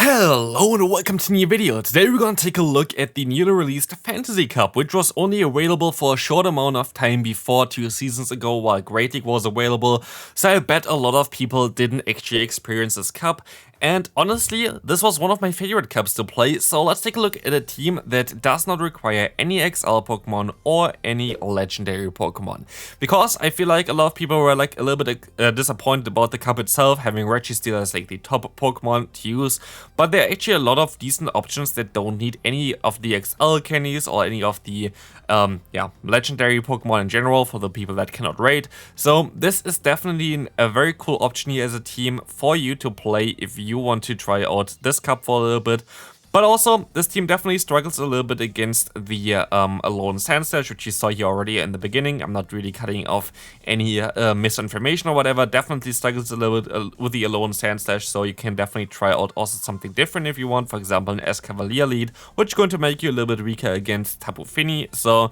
Hello and welcome to a new video. Today we're gonna take a look at the newly released Fantasie Cup, which was only available for a short amount of time before 2 seasons ago while Great League was available, so I bet a lot of people didn't actually experience this cup. And honestly, this was one of my favorite cups to play, so let's take a look at a team that does not require any XL Pokemon or any legendary Pokemon. Because I feel like a lot of people were like a little bit disappointed about the cup itself, having Registeel as like the top Pokemon to use, but there are actually a lot of decent options that don't need any of the XL candies or any of the legendary Pokemon in general for the people that cannot raid. So this is definitely a very cool option here as a team for you to play if you want to try out this cup for a little bit. But also, this team definitely struggles a little bit against the Alone Sandslash, which you saw here already in the beginning. I'm not really cutting off any misinformation or whatever. Definitely struggles a little bit with the Alone Sandslash, so you can definitely try out also something different if you want. For example, an S-Cavalier lead, which is going to make you a little bit weaker against Tapu Fini. So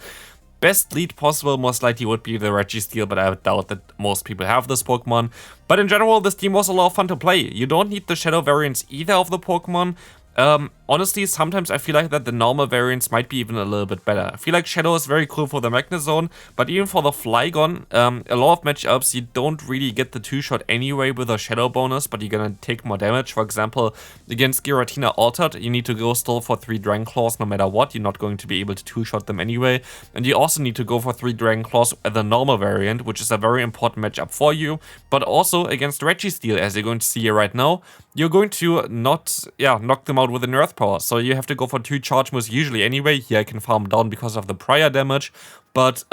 best lead possible most likely would be the Registeel, but I doubt that most people have this Pokemon. But in general, this team was a lot of fun to play. You don't need the Shadow variants either of the Pokemon. Honestly, sometimes I feel like that the normal variants might be even a little bit better. I feel like Shadow is very cool for the Magnezone, but even for the Flygon, a lot of matchups you don't really get the 2-shot anyway with a Shadow bonus, but you're gonna take more damage. For example, against Giratina Altered, you need to go still for 3 Dragon Claws no matter what. You're not going to be able to 2-shot them anyway. And you also need to go for 3 Dragon Claws at the normal variant, which is a very important matchup for you. But also against Registeel, as you're going to see here right now, you're going to not knock them out with an Earth Power. So you have to go for 2 charge moves usually anyway. Here I can farm down because of the prior damage. But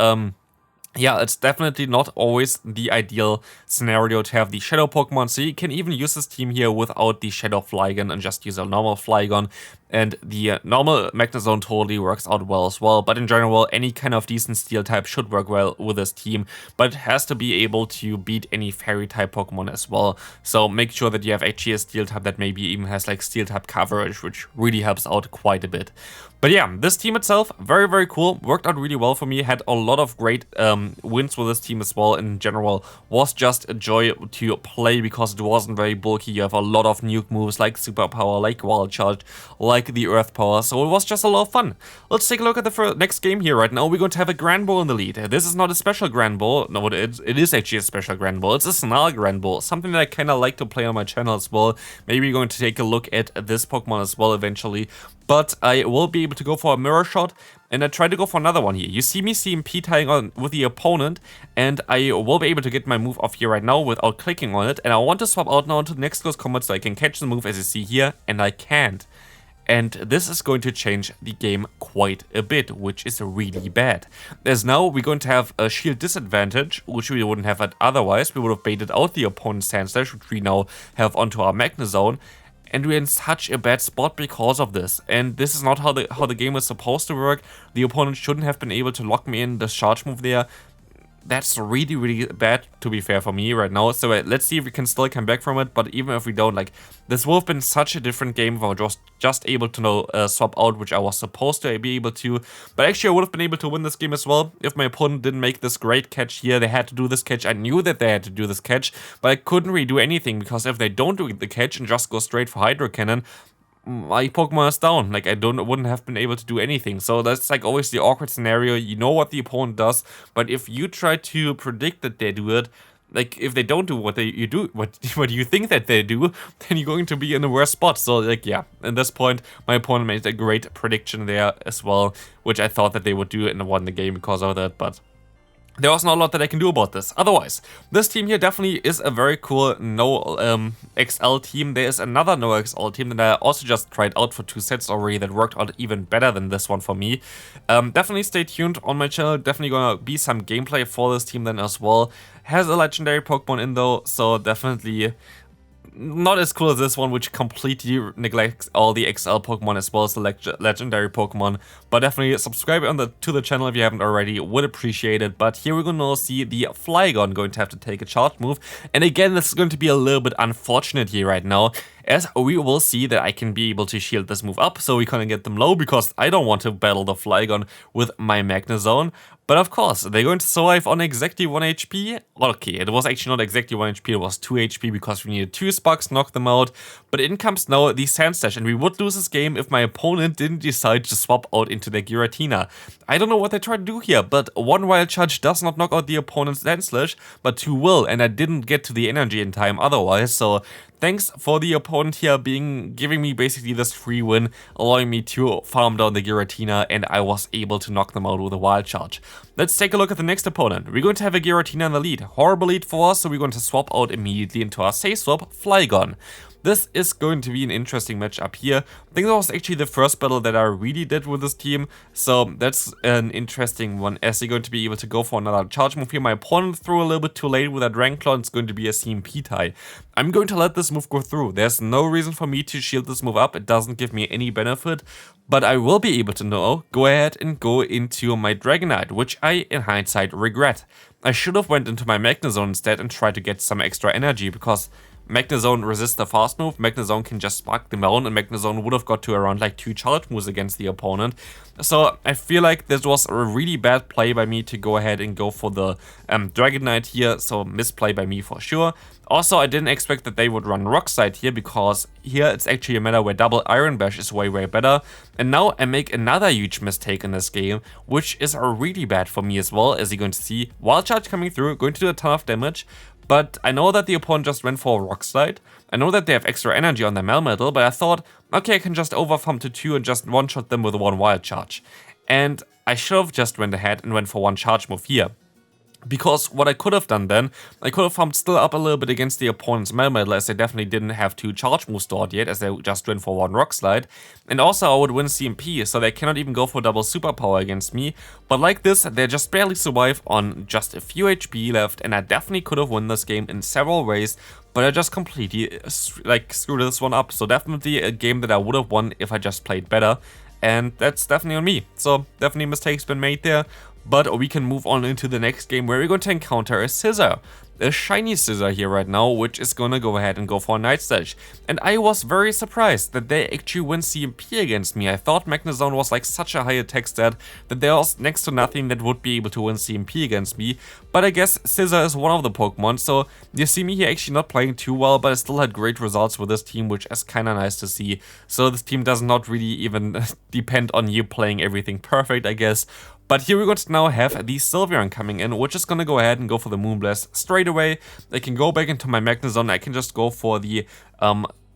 yeah, it's definitely not always the ideal scenario to have the Shadow Pokemon, so you can even use this team here without the Shadow Flygon and just use a normal Flygon, and the normal Magnezone totally works out well as well. But in general, any kind of decent Steel type should work well with this team, but it has to be able to beat any Fairy type Pokemon as well. So make sure that you have actually a Steel type that maybe even has like Steel type coverage, which really helps out quite a bit. But yeah, this team itself, very, very cool. Worked out really well for me. Had a lot of great wins with this team as well. In general, was just a joy to play because it wasn't very bulky. You have a lot of nuke moves like Super Power, like Wild Charge, like the Earth Power. So it was just a lot of fun. Let's take a look at the next game here right now. We're going to have a Grand Ball in the lead. This is not a special Grand Ball. No, it is actually a special Grand Ball. It's a Snarl Grand Ball. Something that I kind of like to play on my channel as well. Maybe we're going to take a look at this Pokemon as well eventually. But I will be able to go for a Mirror Shot, and I try to go for another one here. You see me CMP tying on with the opponent, and I will be able to get my move off here right now without clicking on it. And I want to swap out now into the next close combat so I can catch the move as you see here, and I can't. And this is going to change the game quite a bit, which is really bad. As now we're going to have a shield disadvantage, which we wouldn't have otherwise. We would have baited out the opponent's Sandslash, which we now have onto our Magnezone. And we're in such a bad spot because of this. And this is not how the game is supposed to work. The opponent shouldn't have been able to lock me in the charge move there. That's really, really bad, to be fair, for me right now. So let's see if we can still come back from it. But even if we don't, like, this would have been such a different game if I was just able to swap out, which I was supposed to be able to. But actually, I would have been able to win this game as well if my opponent didn't make this great catch here. They had to do this catch. I knew that they had to do this catch, but I couldn't really do anything because if they don't do the catch and just go straight for Hydro Cannon, my Pokemon is down. Like, I wouldn't have been able to do anything. So that's like always the awkward scenario. You know what the opponent does, but if you try to predict that they do it, like if they don't do what you think that they do, then you're going to be in a worse spot. So like, yeah, at this point my opponent made a great prediction there as well, which I thought that they would do and won the game because of that, but there was not a lot that I can do about this. Otherwise, this team here definitely is a very cool no XL team. There is another no XL team that I also just tried out for 2 sets already that worked out even better than this one for me. Definitely stay tuned on my channel. Definitely gonna be some gameplay for this team then as well. Has a legendary Pokemon in though, so definitely not as cool as this one, which completely neglects all the XL Pokemon as well as the legendary Pokemon. But definitely subscribe to the channel if you haven't already, would appreciate it. But here we're going to see the Flygon going to have to take a charge move. And again, this is going to be a little bit unfortunate here right now, as we will see that I can be able to shield this move up, so we can get them low, because I don't want to battle the Flygon with my Magnezone. But of course, they're going to survive on exactly 1 HP. Okay, it was actually not exactly 1 HP, it was 2 HP because we needed 2 sparks, knock them out. But in comes now the Sandslash, and we would lose this game if my opponent didn't decide to swap out into their Giratina. I don't know what they tried to do here, but 1 Wild Charge does not knock out the opponent's Sandslash, but 2 will, and I didn't get to the energy in time otherwise, so thanks for the opponent here giving me basically this free win, allowing me to farm down the Giratina, and I was able to knock them out with a Wild Charge. Let's take a look at the next opponent. We're going to have a Giratina in the lead. Horrible lead for us, so we're going to swap out immediately into our Say Swap, Flygon. This is going to be an interesting matchup here. I think that was actually the first battle that I really did with this team, so that's an interesting one, as they're going to be able to go for another charge move here. My opponent threw a little bit too late with that Rank Claw, and it's going to be a CMP tie. I'm going to let this move go through. There's no reason for me to shield this move up, it doesn't give me any benefit, but I will be able to now go ahead and go into my Dragonite, which I, in hindsight, regret. I should have went into my Magnezone instead and tried to get some extra energy, because Magnezone resists the fast move, Magnezone can just spark them down, and Magnezone would have got to around like 2 charge moves against the opponent. So I feel like this was a really bad play by me to go ahead and go for the Dragonite here, so misplay by me for sure. Also, I didn't expect that they would run Rock Slide here, because here it's actually a matter where double Iron Bash is way better. And now I make another huge mistake in this game, which is really bad for me as well, as you're going to see. Wild Charge coming through, going to do a ton of damage. But I know that the opponent just went for a Rock Slide. I know that they have extra energy on their Melmetal, but I thought, okay, I can just overfarm to 2 and just one-shot them with 1 Wild Charge. And I should have just went ahead and went for 1 charge move here. Because what I could have done then, I could have farmed still up a little bit against the opponent's Melmetal, as they definitely didn't have 2 charge moves stored yet, as they just went for 1 Rock Slide. And also I would win CMP, so they cannot even go for double superpower against me. But like this, they just barely survive on just a few HP left, and I definitely could have won this game in several ways. But I just completely screwed this one up. So definitely a game that I would have won if I just played better. And that's definitely on me. So definitely mistakes been made there. But we can move on into the next game, where we're going to encounter a Scissor. A shiny Scissor here right now, which is gonna go ahead and go for a Night Slash. And I was very surprised that they actually win CMP against me. I thought Magnezone was like such a high attack stat that there was next to nothing that would be able to win CMP against me. But I guess Scissor is one of the Pokemon, so you see me here actually not playing too well, but I still had great results with this team, which is kinda nice to see. So this team does not really even depend on you playing everything perfect, I guess. But here we're going to now have the Sylveon coming in, which is going to go ahead and go for the Moonblast straight away. I can go back into my Magnezone, I can just go for the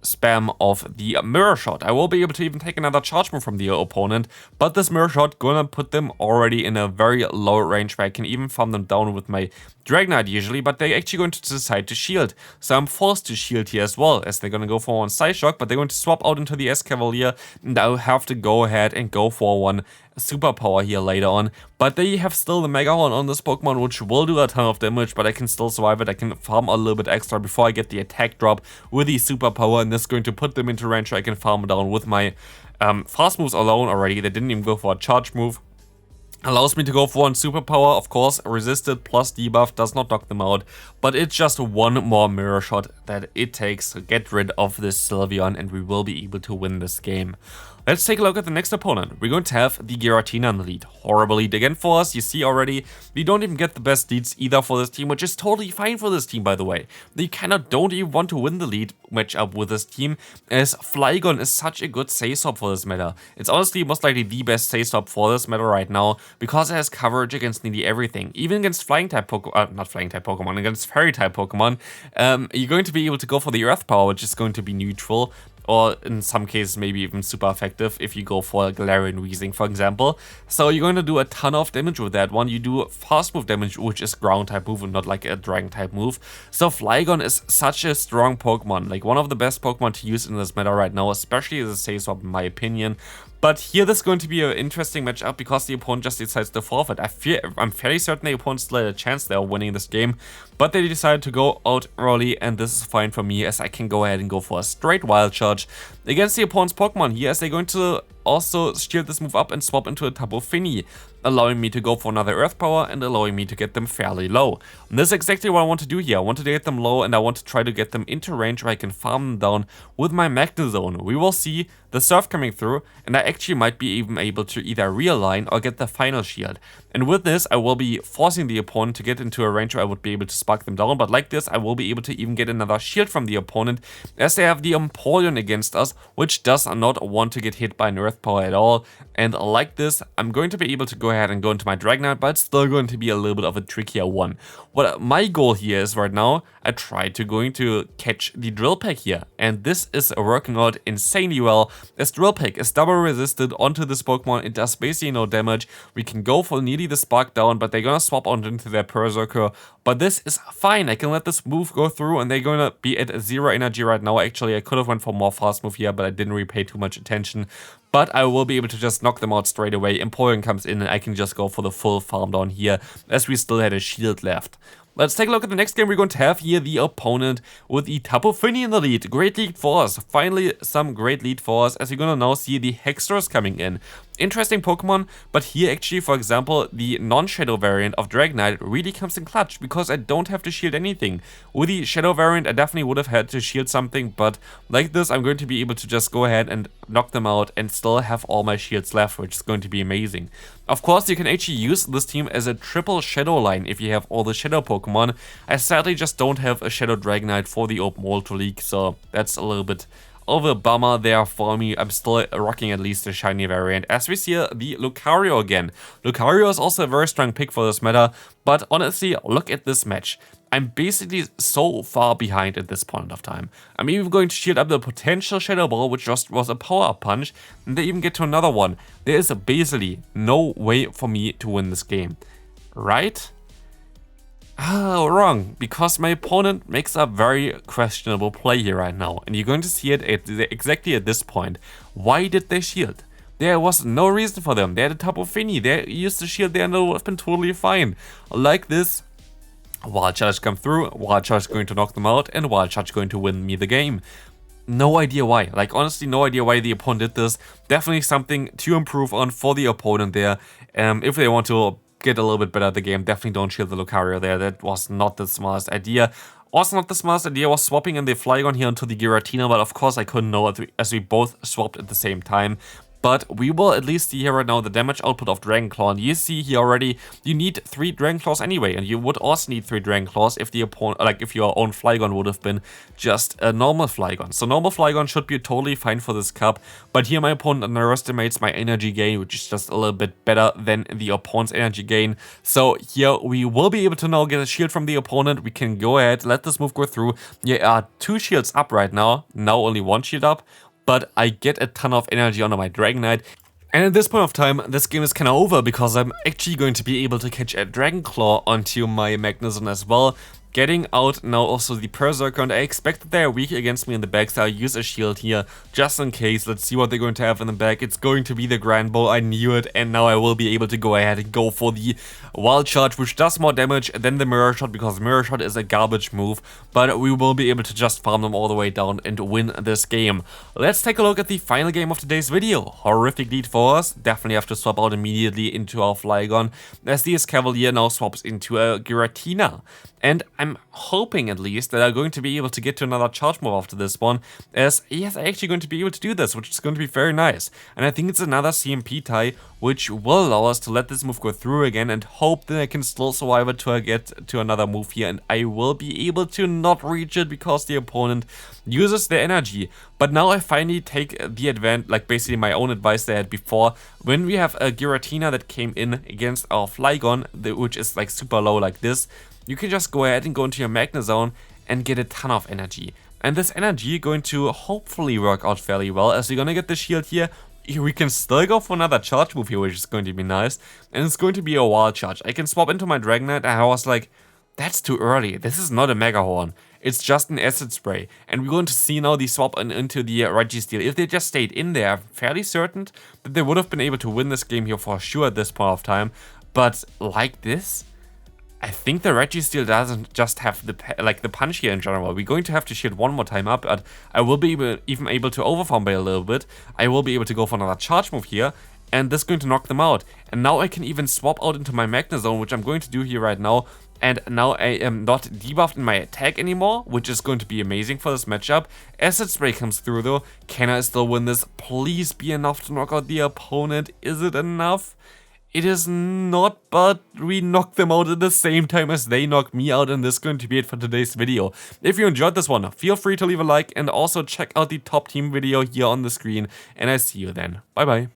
spam of the Mirror Shot. I will be able to even take another charge move from the opponent, but this Mirror Shot gonna put them already in a very low range where I can even farm them down with my Dragonite usually, but they're actually going to decide to shield. So I'm forced to shield here as well, as they're gonna go for 1 Psyshock, but they're going to swap out into the Escavalier, and I'll have to go ahead and go for 1 Superpower here later on. But they have still the Mega Horn on this Pokemon, which will do a ton of damage, but I can still survive it. I can farm a little bit extra before I get the attack drop with the Superpower, and this is going to put them into range where I can farm down with my fast moves alone already. They didn't even go for a charge move. Allows me to go for 1 superpower, of course, resisted plus debuff does not knock them out, but it's just 1 more Mirror Shot that it takes to get rid of this Sylveon, and we will be able to win this game. Let's take a look at the next opponent. We're going to have the Giratina in the lead. Horrible lead again for us. You see already, we don't even get the best leads either for this team, which is totally fine for this team, by the way. They don't even want to win the lead matchup with this team, as Flygon is such a good Say Swap for this meta. It's honestly most likely the best Say Swap for this meta right now, because it has coverage against nearly everything. Even against Flying-type Pokemon, not Flying-type Pokemon, against Fairy-type Pokemon, you're going to be able to go for the Earth Power, which is going to be neutral. Or in some cases maybe even super effective if you go for Galarian Weezing, for example. So you're going to do a ton of damage with that one. You do fast move damage, which is ground type move and not like a dragon type move. So Flygon is such a strong Pokemon, like one of the best Pokemon to use in this meta right now, especially as a Say Swap in my opinion. But here this is going to be an interesting matchup because the opponent just decides to forfeit. I'm fairly certain the opponent still had a chance there of winning this game, but they decided to go out early, and this is fine for me as I can go ahead and go for a straight Wild Charge. against the opponent's Pokemon here, as they're going to also shield this move up and swap into a Tapu Fini, allowing me to go for another Earth Power and allowing me to get them fairly low. And this is exactly what I want to do here. I want to get them low and I want to try to get them into range where I can farm them down with my Magnezone. We will see the Surf coming through, and I actually might be even able to either realign or get the final shield. And with this, I will be forcing the opponent to get into a range where I would be able to spark them down, but like this, I will be able to even get another shield from the opponent, as they have the Empoleon against us, which does not want to get hit by an Earth Power at all. And like this, I'm going to be able to go ahead and go into my Dragonite, but it's still going to be a little bit of a trickier one. What my goal here is right now, I try to going to catch the Drill Peck here, and this is working out insanely well, as Drill Peck is double resisted onto this Pokemon. It does basically no damage. We can go for nearly the Spark down, but they're gonna swap on into their Berserker, but this is fine. I can let this move go through, and they're gonna be at 0 energy right now. Actually, I could have went for more fast move here, but I didn't really pay too much attention. But I will be able to just knock them out straight away. Empoleon comes in and I can just go for the full farm down here, as we still had a shield left. Let's take a look at the next game we're going to have here. The opponent with the Tapu Fini in the lead. Great lead for us. Finally, some great lead for us, as you're going to now see the Hextors coming in. Interesting Pokemon, but here actually, for example, the non-Shadow variant of Dragonite really comes in clutch, because I don't have to shield anything. With the Shadow variant, I definitely would have had to shield something, but like this, I'm going to be able to just go ahead and knock them out and still have all my shields left, which is going to be amazing. Of course, you can actually use this team as a triple Shadow line if you have all the Shadow Pokemon. I sadly just don't have a Shadow Dragonite for the open world to leak, so that's a little bit of a bummer there for me. I'm still rocking at least the shiny variant. As we see the Lucario again. Lucario is also a very strong pick for this meta, but honestly, look at this match. I'm basically so far behind at this point of time. I'm even going to shield up the potential Shadow Ball, which just was a power punch, and they even get to another one. There is basically no way for me to win this game, right? Wrong, because my opponent makes a very questionable play here right now, and you're going to see it exactly at this point. Why did they shield? There was no reason for them. They had a Tapu Fini, they used the shield there and it would have been totally fine. Like this, Wild Charge come through, Wild Charge going to knock them out, and Wild Charge going to win me the game. No idea why. Like, honestly, no idea why the opponent did this. Definitely something to improve on for the opponent there. If they want to get a little bit better at the game, definitely don't shield the Lucario there. That was not the smartest idea. Also not the smartest idea was swapping in the Flygon here into the Giratina, but of course I couldn't know it as we both swapped at the same time. But we will at least see here right now the damage output of Dragon Claw. And you see here already, you need 3 Dragon Claws anyway. And you would also need 3 Dragon Claws if the opponent, like if your own Flygon would have been just a normal Flygon. So normal Flygon should be totally fine for this cup. But here my opponent underestimates my energy gain, which is just a little bit better than the opponent's energy gain. So here we will be able to now get a shield from the opponent. We can go ahead, let this move go through. There are 2 shields up right now. Now only 1 shield up. But I get a ton of energy onto my Dragonite. And at this point of time, this game is kind of over, because I'm actually going to be able to catch a Dragon Claw onto my Magnezone as well. Getting out now also the Berserker, and I expect that they are weak against me in the back, so I'll use a shield here just in case. Let's see what they're going to have in the back. It's going to be the Grand Ball, I knew it, and now I will be able to go ahead and go for the Wild Charge, which does more damage than the Mirror Shot, because Mirror Shot is a garbage move, but we will be able to just farm them all the way down and win this game. Let's take a look at the final game of today's video. Horrific lead for us. Definitely have to swap out immediately into our Flygon, as the Escavalier now swaps into a Giratina. And I'm hoping at least that I'm going to be able to get to another charge move after this one, as yes, I'm actually going to be able to do this, which is going to be very nice. And I think it's another CMP tie, which will allow us to let this move go through again and hope that I can still survive it till I get to another move here, and I will be able to not reach it because the opponent uses their energy. But now I finally take the advantage, like basically my own advice they had before. When we have a Giratina that came in against our Flygon, which is like super low like this, you can just go ahead and go into your Magnezone and get a ton of energy. And this energy going to hopefully work out fairly well, as we're gonna get the shield here. We can still go for another charge move here, which is going to be nice. And it's going to be a Wild Charge. I can swap into my Dragonite, and I was like, that's too early. This is not a Mega Horn. It's just an Acid Spray. And we're going to see now the swap into the Registeel. If they just stayed in there, I'm fairly certain that they would have been able to win this game here for sure at this point of time. But like this, I think the Registeel doesn't just have the the punch here in general. We're going to have to shield one more time up, but I will be even able to overfarm by a little bit. I will be able to go for another charge move here, and this is going to knock them out. And now I can even swap out into my Magnezone, which I'm going to do here right now. And now I am not debuffed in my attack anymore, which is going to be amazing for this matchup. Acid Spray comes through though. Can I still win this? Please be enough to knock out the opponent. Is it enough? It is not, but we knock them out at the same time as they knock me out, and this is going to be it for today's video. If you enjoyed this one, feel free to leave a like and also check out the top team video here on the screen, and I see you then. Bye bye.